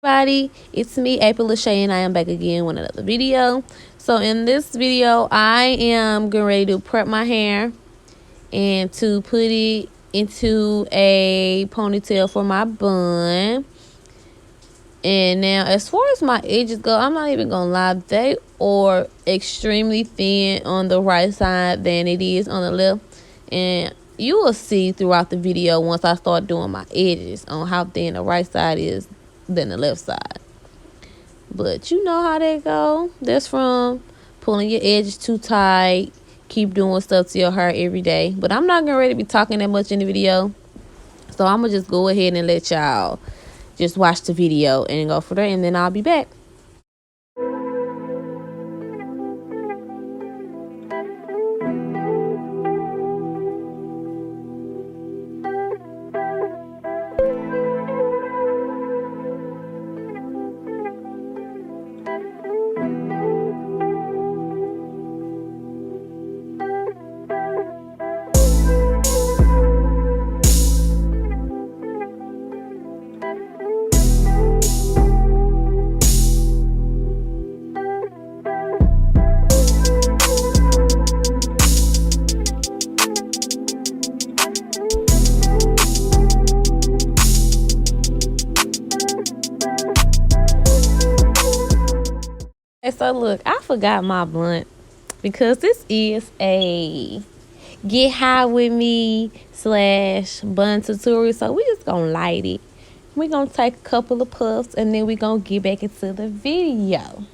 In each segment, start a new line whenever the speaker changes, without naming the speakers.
Everybody, it's me, AprilLaShayxoxo, and I am back again with another video. So in this video, I am getting ready to prep my hair and to put it into a ponytail for my bun. And now, as far as my edges go, I'm not even gonna lie, they are extremely thin on the right side than it is on the left. And you will see throughout the video once I start doing my edges on how thin the right side is than the left side. But you know how that go. That's from pulling your edges too tight, keep doing stuff to your hair every day. But I'm not gonna really be talking that much in the video, so I'm gonna just go ahead and let y'all just watch the video and go for there, and then I'll be back. So look, I forgot my blunt because this is a get high with me / bun tutorial. So we just gonna light it. We're gonna take a couple of puffs and then we're gonna get back into the video.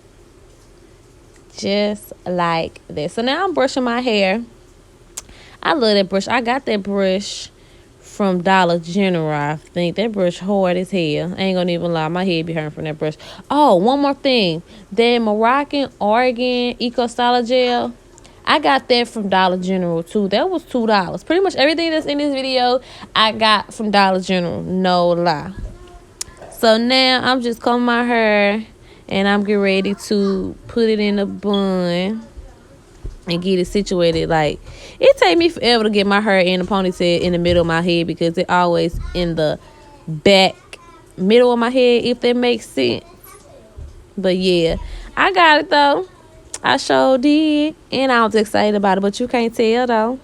Just like this. So now I'm brushing my hair. I love that brush. I got that brush from Dollar General. I think that brush hard as hell. I ain't gonna even lie, my head be hurting from that brush. Oh, one more thing, that Moroccan Oregon Eco Styler Gel, I got that from Dollar General too. That was $2. Pretty much everything that's in this video I got from Dollar General, no lie. So now I'm just combing my hair and I'm getting ready to put it in a bun and get it situated. Like, it take me forever to get my hair in a ponytail in the middle of my head because it always in the back middle of my head, if that makes sense. But yeah, I got it though. I sure did, and I was excited about it, but you can't tell though.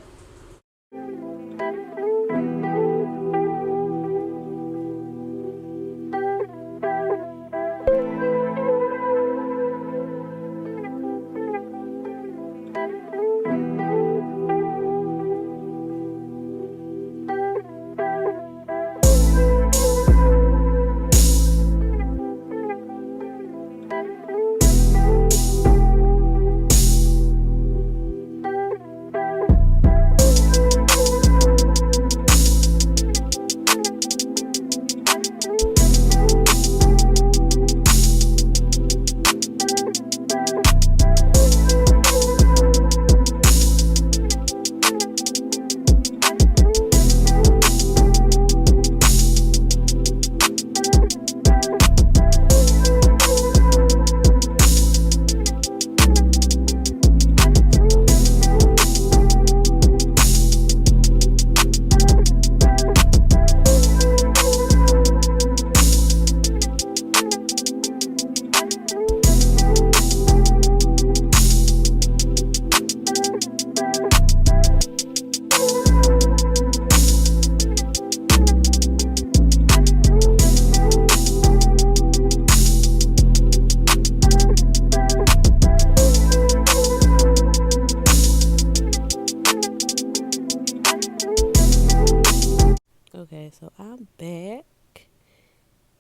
Okay, so I'm back,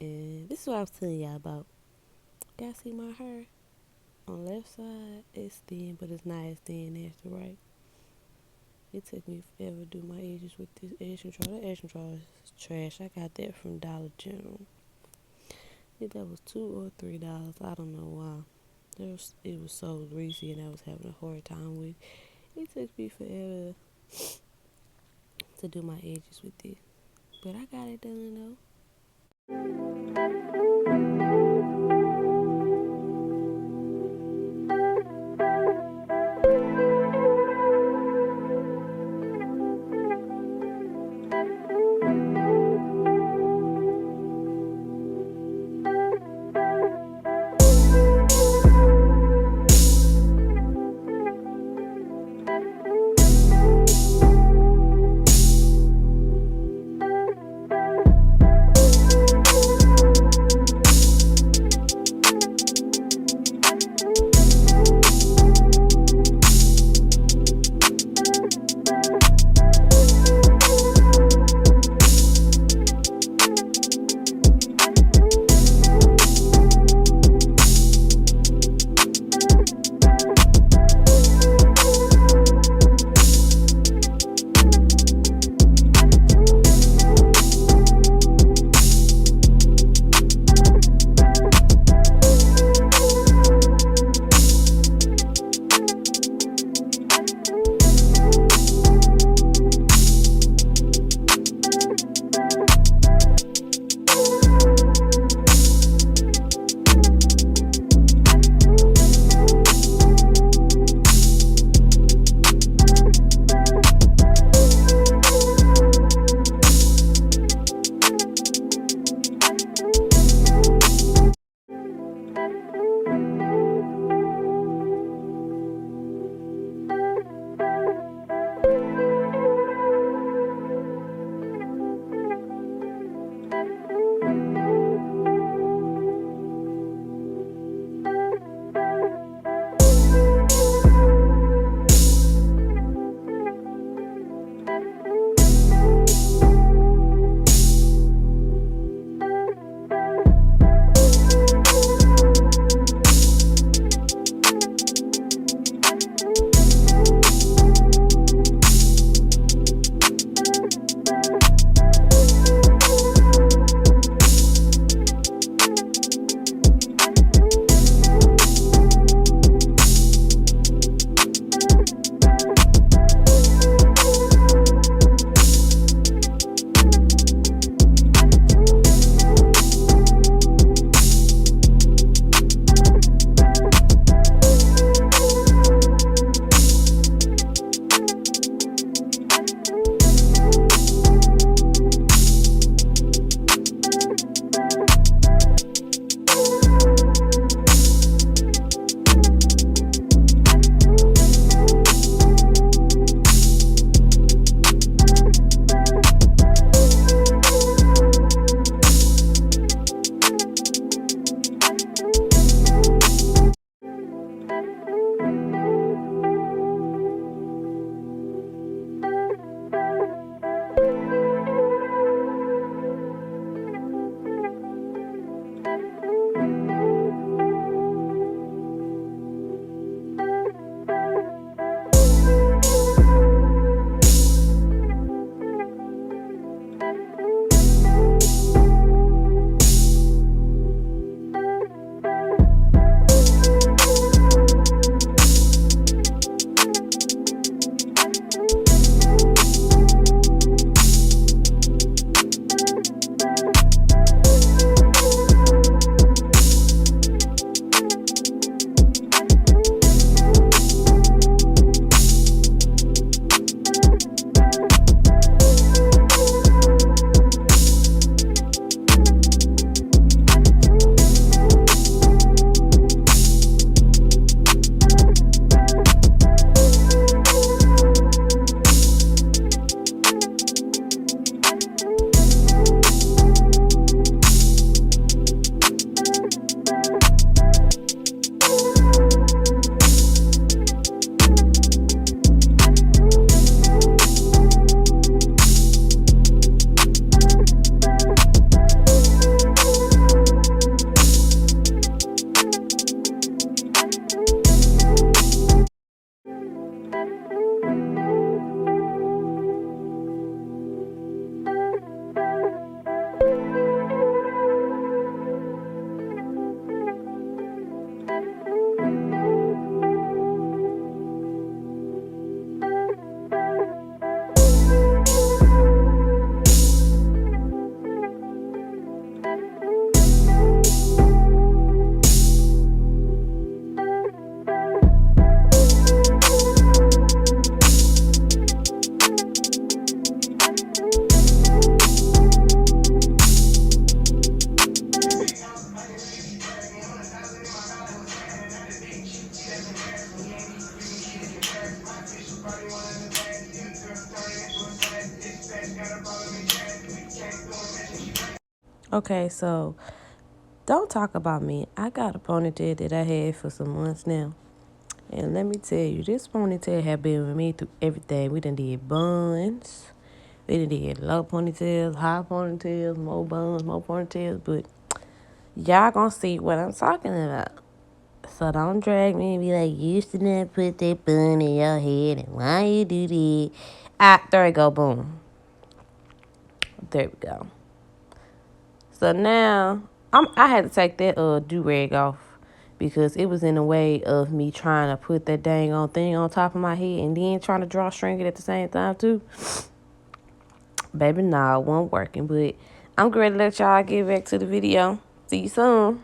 and this is what I was telling y'all about. Y'all see my hair? On the left side, it's thin, but it's not as thin as the right. It took me forever to do my edges with this edge control. That edge control is trash. I got that from Dollar General. I think that was $2 or $3. I don't know why. It was so greasy, and I was having a hard time with. It took me forever to do my edges with this. But I got it done though. Okay, so don't talk about me. I got a ponytail that I had for some months now. And let me tell you, this ponytail have been with me through everything. We done did buns. We done did low ponytails, high ponytails, more buns, more ponytails. But y'all gonna see what I'm talking about. So don't drag me and be like, you should not put that bun in your head. And why you do that? Ah, there we go. Boom. There we go. So now I had to take that do-rag off because it was in the way of me trying to put that dang on thing on top of my head and then trying to draw string it at the same time too. Baby, nah, it wasn't working. But I'm going to let y'all get back to the video. See you soon.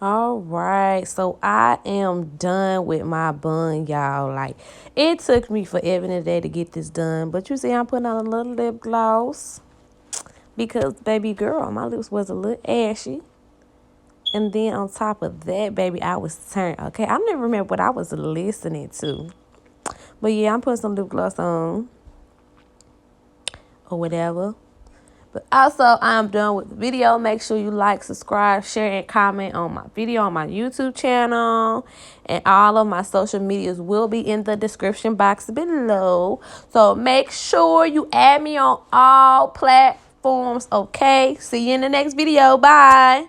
All right, so I am done with my bun, y'all. Like, it took me forever and a day to get this done. But you see, I'm putting on a little lip gloss because, baby girl, my lips was a little ashy. And then on top of that, baby, I was turned. Okay, I don't even remember what I was listening to. But yeah, I'm putting some lip gloss on or whatever. But also, I'm done with the video. Make sure you like, subscribe, share, and comment on my video on my YouTube channel. And all of my social medias will be in the description box below. So make sure you add me on all platforms, okay? See you in the next video. Bye.